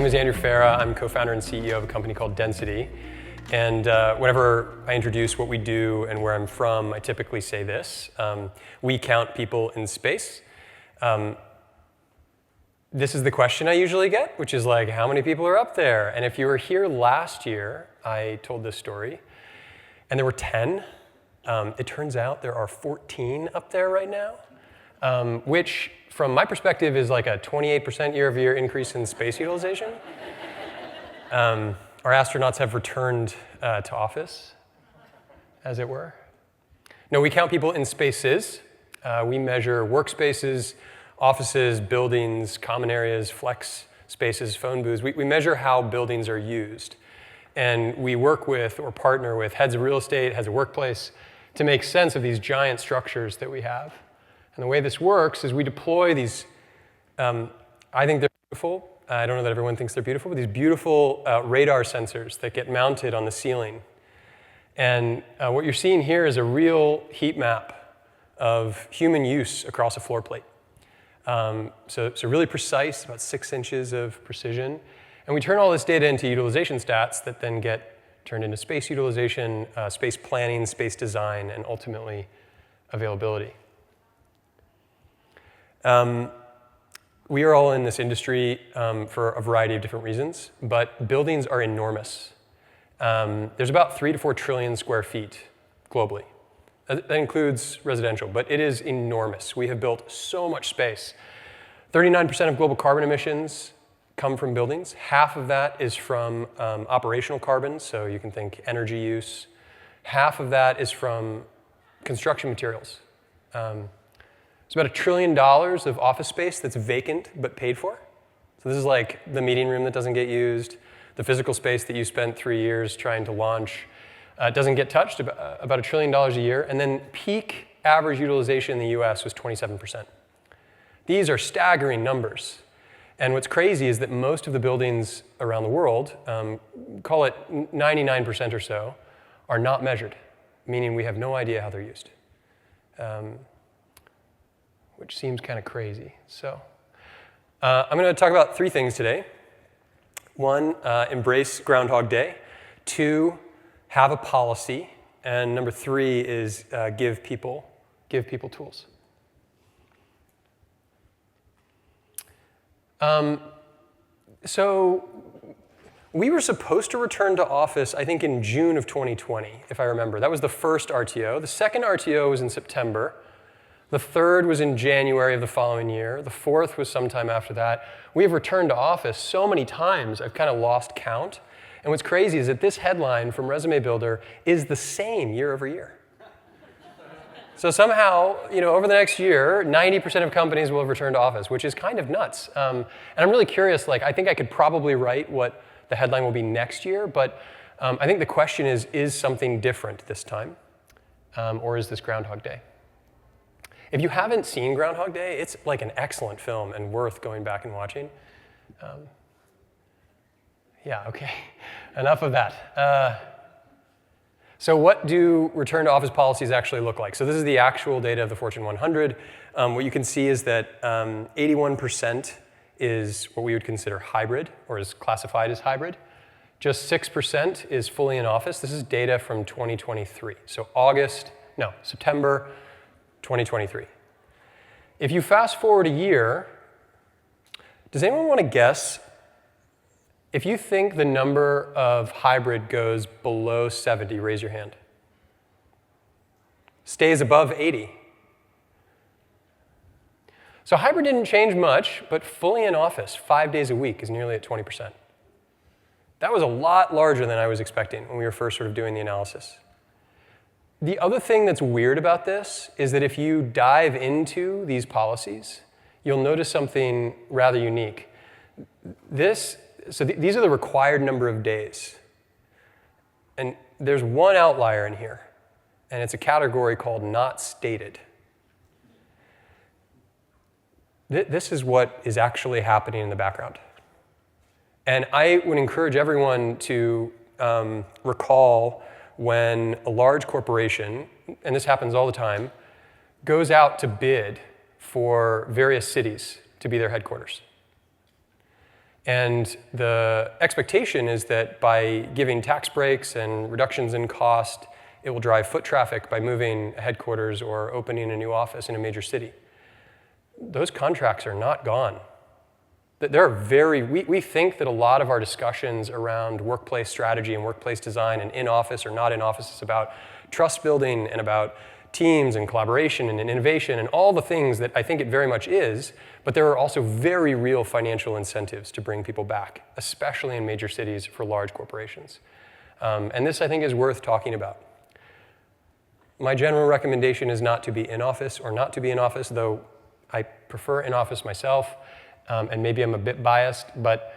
is Andrew Farah. I'm co-founder and CEO of a company called Density. And whenever I introduce what we do and where I'm from, I typically say this. We count people in space. This is the question I usually get, which is like, how many people are up there? And if you were here last year, I told this story, and there were 10. It turns out there are 14 up there right now, which, from my perspective, is like a 28% year-over-year increase in space utilization. Our astronauts have returned to office, as it were. No, we count people in spaces. We measure workspaces, offices, buildings, common areas, flex spaces, phone booths. We measure how buildings are used. And we work with or partner with heads of real estate, heads of workplace, to make sense of these giant structures that we have. And the way this works is we deploy these, I think they're beautiful. I don't know that everyone thinks they're beautiful, but these beautiful radar sensors that get mounted on the ceiling. And what you're seeing here is a real heat map of human use across a floor plate. So really precise, about 6 inches of precision. And we turn all this data into utilization stats that then get turned into space utilization, space planning, space design, and ultimately availability. We are all in this industry for a variety of different reasons, but buildings are enormous. There's about 3 to 4 trillion square feet globally. That includes residential, but it is enormous. We have built so much space. 39% of global carbon emissions come from buildings. Half of that is from operational carbon, so you can think energy use. Half of that is from construction materials. It's about $1 trillion of office space that's vacant but paid for. So this is like the meeting room that doesn't get used, the physical space that you spent 3 years trying to launch. Doesn't get touched, about $1 trillion a year. And then peak average utilization in the US was 27%. These are staggering numbers. And what's crazy is that most of the buildings around the world, call it 99% or so, are not measured, meaning we have no idea how they're used, which seems kind of crazy. So I'm going to talk about 3 things today. 1, embrace Groundhog Day. 2, have a policy. And number 3 is give people tools. So we were supposed to return to office, I think, in June of 2020, if I remember. That was the first RTO. The second RTO was in September. The third was in January of the following year. The fourth was sometime after that. We have returned to office so many times, I've kind of lost count. And what's crazy is that this headline from Resume Builder is the same year over year. So somehow, over the next year, 90% of companies will have returned to office, which is kind of nuts. And I'm really curious, I think I could probably write what the headline will be next year, but I think the question is something different this time? Or is this Groundhog Day? If you haven't seen Groundhog Day, it's like an excellent film and worth going back and watching. Yeah, okay, enough of that. So what do return to office policies actually look like? So this is the actual data of the Fortune 100. What you can see is that 81% is what we would consider hybrid, or is classified as hybrid. Just 6% is fully in office. This is data from 2023. So September 2023. If you fast forward a year, does anyone want to guess if you think the number of hybrid goes below 70, raise your hand. Stays above 80. So hybrid didn't change much, but fully in office, 5 days a week, is nearly at 20%. That was a lot larger than I was expecting when we were first sort of doing the analysis. The other thing that's weird about this is that if you dive into these policies, you'll notice something rather unique. So these are the required number of days. And there's one outlier in here, and it's a category called not stated. This is what is actually happening in the background. And I would encourage everyone to recall when a large corporation, and this happens all the time, goes out to bid for various cities to be their headquarters. And the expectation is that by giving tax breaks and reductions in cost, it will drive foot traffic by moving a headquarters or opening a new office in a major city. Those contracts are not gone. We think that a lot of our discussions around workplace strategy and workplace design and in-office or not in-office is about trust building and about teams and collaboration and innovation and all the things that I think it very much is, but there are also very real financial incentives to bring people back, especially in major cities for large corporations. And this, I think, is worth talking about. My general recommendation is not to be in office or not to be in office, though I prefer in office myself, and maybe I'm a bit biased, but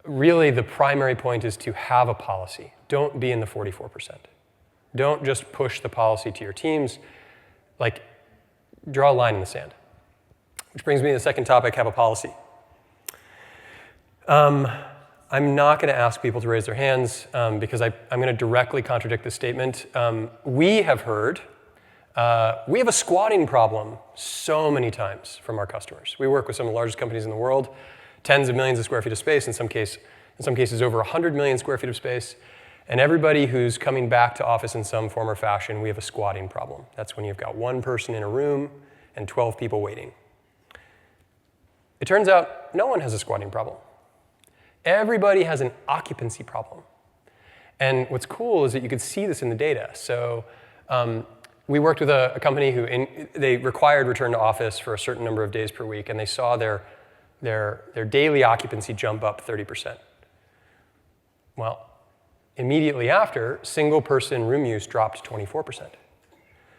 really the primary point is to have a policy. Don't be in the 44%. Don't just push the policy to your teams. Like, draw a line in the sand. Which brings me to the second topic, have a policy. I'm not going to ask people to raise their hands because I'm going to directly contradict this statement. We have heard, we have a squatting problem so many times from our customers. We work with some of the largest companies in the world, tens of millions of square feet of space, in some cases over 100 million square feet of space. And everybody who's coming back to office in some form or fashion, we have a squatting problem. That's when you've got one person in a room and 12 people waiting. It turns out no one has a squatting problem. Everybody has an occupancy problem. And what's cool is that you could see this in the data. So we worked with a company who they required return to office for a certain number of days per week, and they saw their daily occupancy jump up 30%. Well, immediately after, single-person room use dropped 24%. So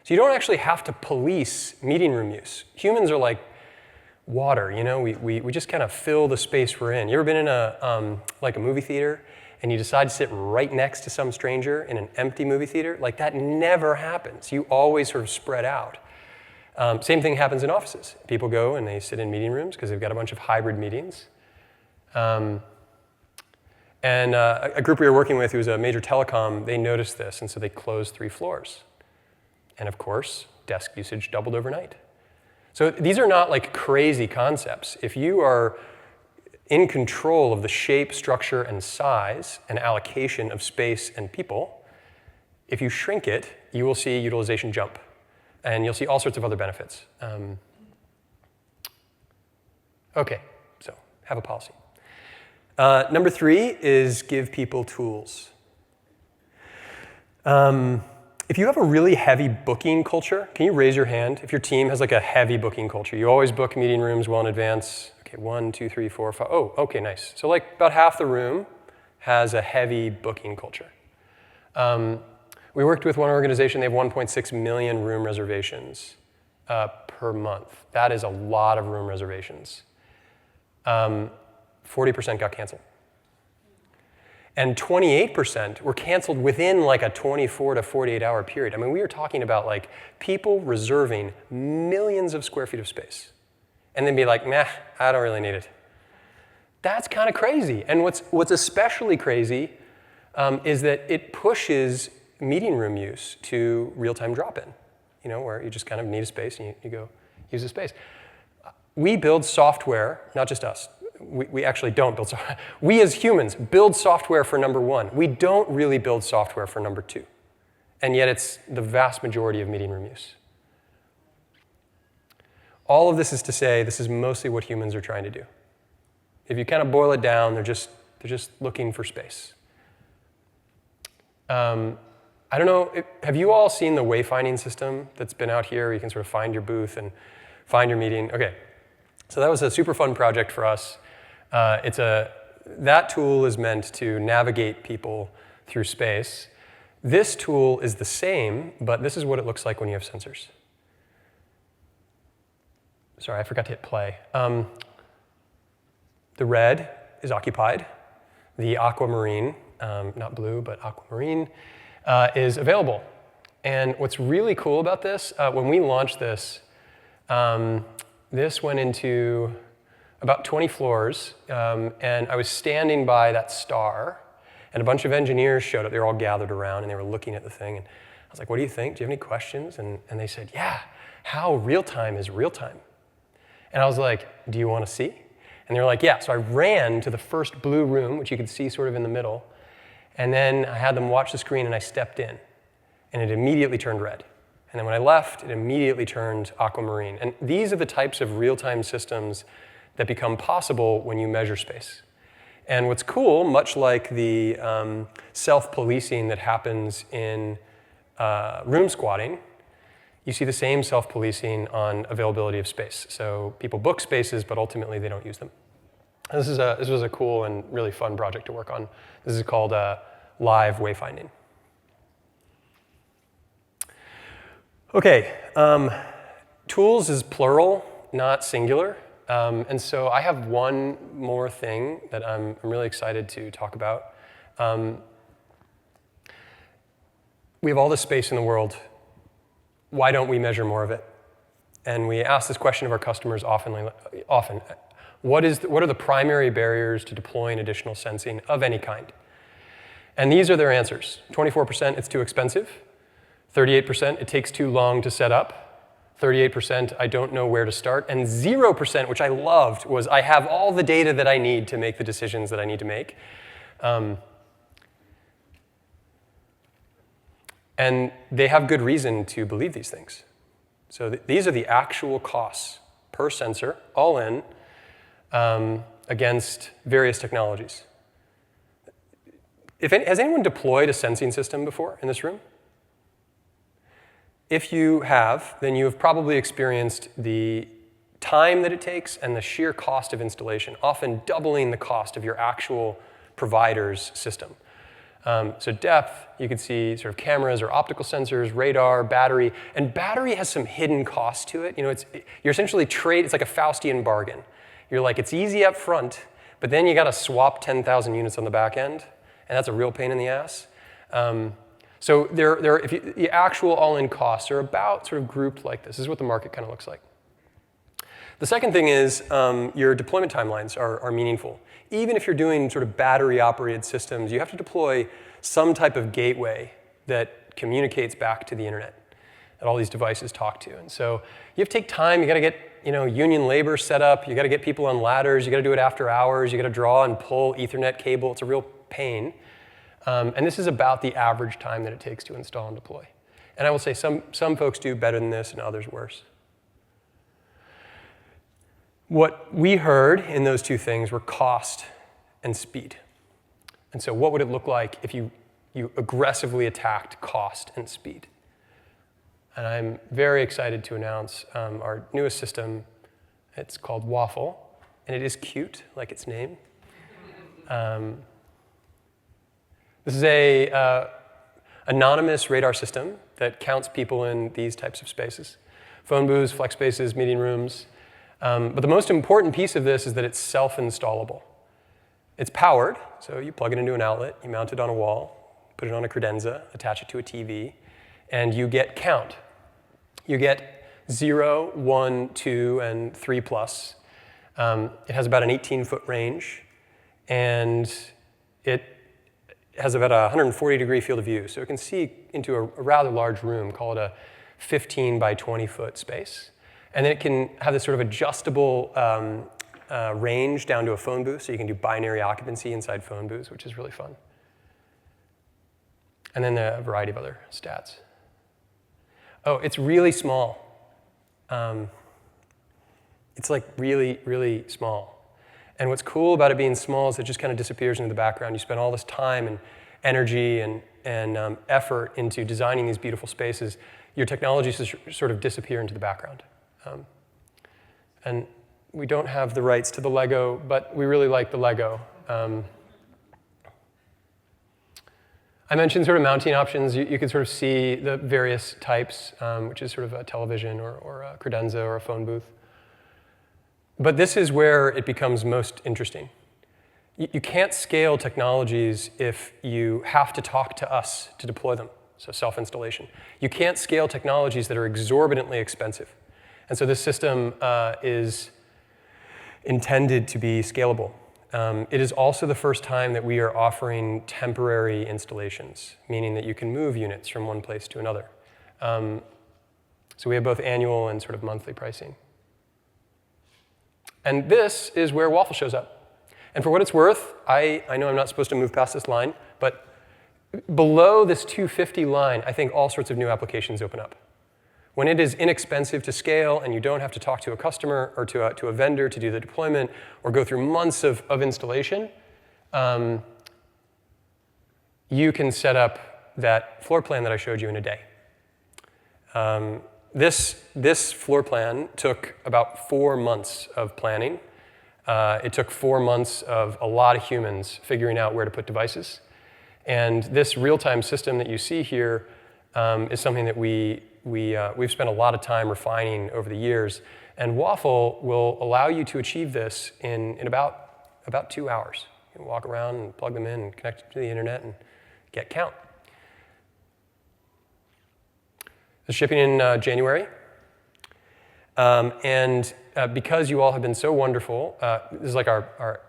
you don't actually have to police meeting room use. Humans are like water, you know? We just kind of fill the space we're in. You ever been in a movie theater and you decide to sit right next to some stranger in an empty movie theater? Like, that never happens. You always sort of spread out. Same thing happens in offices. People go and they sit in meeting rooms because they've got a bunch of hybrid meetings. And a group we were working with who was a major telecom, they noticed this, and so they closed 3 floors. And of course, desk usage doubled overnight. So these are not like crazy concepts. If you are in control of the shape, structure, and size and allocation of space and people, if you shrink it, you will see utilization jump. And you'll see all sorts of other benefits. Okay, so have a policy. Number 3 is give people tools. If you have a really heavy booking culture, can you raise your hand if your team has like a heavy booking culture? You always book meeting rooms well in advance. Okay, 1, 2, 3, 4, 5. Oh, okay, nice. So like about half the room has a heavy booking culture. We worked with one organization. They have 1.6 million room reservations per month. That is a lot of room reservations. 40% got canceled. And 28% were canceled within like a 24 to 48 hour period. I mean, we are talking about like people reserving millions of square feet of space and then be like, nah, I don't really need it. That's kind of crazy. And what's especially crazy is that it pushes meeting room use to real-time drop-in, you know, where you just kind of need a space and you go use the space. We build software, not just us. We actually don't build software. We as humans build software for number 1. We don't really build software for number 2. And yet it's the vast majority of meeting room use. All of this is to say this is mostly what humans are trying to do. If you kind of boil it down, they're just looking for space. I don't know, have you all seen the wayfinding system that's been out here? You can sort of find your booth and find your meeting. Okay, so that was a super fun project for us. That tool is meant to navigate people through space. This tool is the same, but this is what it looks like when you have sensors. Sorry, I forgot to hit play. The red is occupied. The aquamarine, not blue, but aquamarine, is available. And what's really cool about this, when we launched this, this went into about 20 floors, and I was standing by that star, and a bunch of engineers showed up. They were all gathered around, and they were looking at the thing. And I was like, what do you think? Do you have any questions? And they said, yeah, how real-time is real-time? And I was like, do you want to see? And they're like, yeah. So I ran to the first blue room, which you could see sort of in the middle. And then I had them watch the screen, and I stepped in. And it immediately turned red. And then when I left, it immediately turned aquamarine. And these are the types of real-time systems that become possible when you measure space. And what's cool, much like the self-policing that happens in room squatting, you see the same self-policing on availability of space. So people book spaces, but ultimately they don't use them. This was a cool and really fun project to work on. This is called live wayfinding. Okay, tools is plural, not singular. And so I have one more thing that I'm really excited to talk about. We have all this space in the world. Why don't we measure more of it? And we ask this question of our customers often. What are the primary barriers to deploying additional sensing of any kind? And these are their answers. 24%, it's too expensive. 38%, it takes too long to set up. 38%, I don't know where to start. And 0%, which I loved, was I have all the data that I need to make the decisions that I need to make. And they have good reason to believe these things. So these are the actual costs per sensor, all in, against various technologies. Has anyone deployed a sensing system before in this room? If you have, then you have probably experienced the time that it takes and the sheer cost of installation, often doubling the cost of your actual provider's system. So depth, you can see sort of cameras or optical sensors, radar, battery, and battery has some hidden cost to it. You're essentially it's like a Faustian bargain. You're like, it's easy up front, but then you got to swap 10,000 units on the back end, and that's a real pain in the ass. So the actual all-in costs are about sort of grouped like this. This is what the market kind of looks like. The second thing is your deployment timelines are meaningful. Even if you're doing sort of battery-operated systems, you have to deploy some type of gateway that communicates back to the internet that all these devices talk to. And so you have to take time. You got to get union labor set up. You got to get people on ladders. You got to do it after hours. You got to draw and pull Ethernet cable. It's a real pain. And this is about the average time that it takes to install and deploy. And I will say some folks do better than this and others worse. What we heard in those two things were cost and speed. And so what would it look like if you aggressively attacked cost and speed? And I'm very excited to announce our newest system. It's called Waffle, and it is cute, like its name. This is a anonymous radar system that counts people in these types of spaces. Phone booths, flex spaces, meeting rooms. But the most important piece of this is that it's self-installable. It's powered, so you plug it into an outlet, you mount it on a wall, put it on a credenza, attach it to a TV, and you get count. You get 0, 1, 2, and 3 plus. It has about an 18-foot range, and it has about a 140-degree field of view, so it can see into a rather large room, call it a 15 by 20-foot space. And then it can have this sort of adjustable range down to a phone booth, so you can do binary occupancy inside phone booths, which is really fun. And then a variety of other stats. Oh, it's really small. It's like really, really small. And what's cool about it being small is it just kind of disappears into the background. You spend all this time and energy and effort into designing these beautiful spaces. Your technologies just sort of disappear into the background. And we don't have the rights to the Lego, but we really like the Lego. I mentioned sort of mounting options. You can sort of see the various types, which is sort of a television or a credenza or a phone booth. But this is where it becomes most interesting. You can't scale technologies if you have to talk to us to deploy them, so self-installation. You can't scale technologies that are exorbitantly expensive. And so this system is intended to be scalable. It is also the first time that we are offering temporary installations, meaning that you can move units from one place to another. So we have both annual and sort of monthly pricing. And this is where waffle shows up. And for what it's worth, I know I'm not supposed to move past this line, but below this 250 line, I think all sorts of new applications open up. When it is inexpensive to scale and you don't have to talk to a customer or to a vendor to do the deployment or go through months of installation, you can set up that floor plan that I showed you in a day. This floor plan took about 4 months of planning. It took 4 months of a lot of humans figuring out where to put devices. And this real-time system that you see here is something that we've spent a lot of time refining over the years. And Waffle will allow you to achieve this in about 2 hours. You can walk around and plug them in and connect to the internet and get count. It's shipping in January. Because you all have been so wonderful, this is like our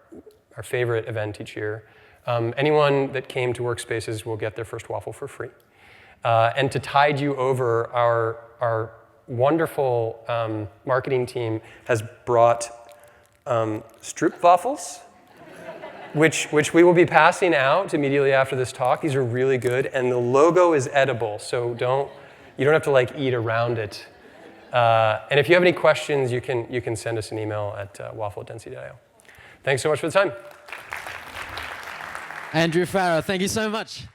favorite event each year. Anyone that came to WorkSpaces will get their first waffle for free. And to tide you over, our wonderful marketing team has brought Stroopwafels, which we will be passing out immediately after this talk. These are really good, and the logo is edible, so you don't have to like eat around it. And if you have any questions, you can send us an email at waffle@density.io. Thanks so much for the time. Andrew, Farah, thank you so much.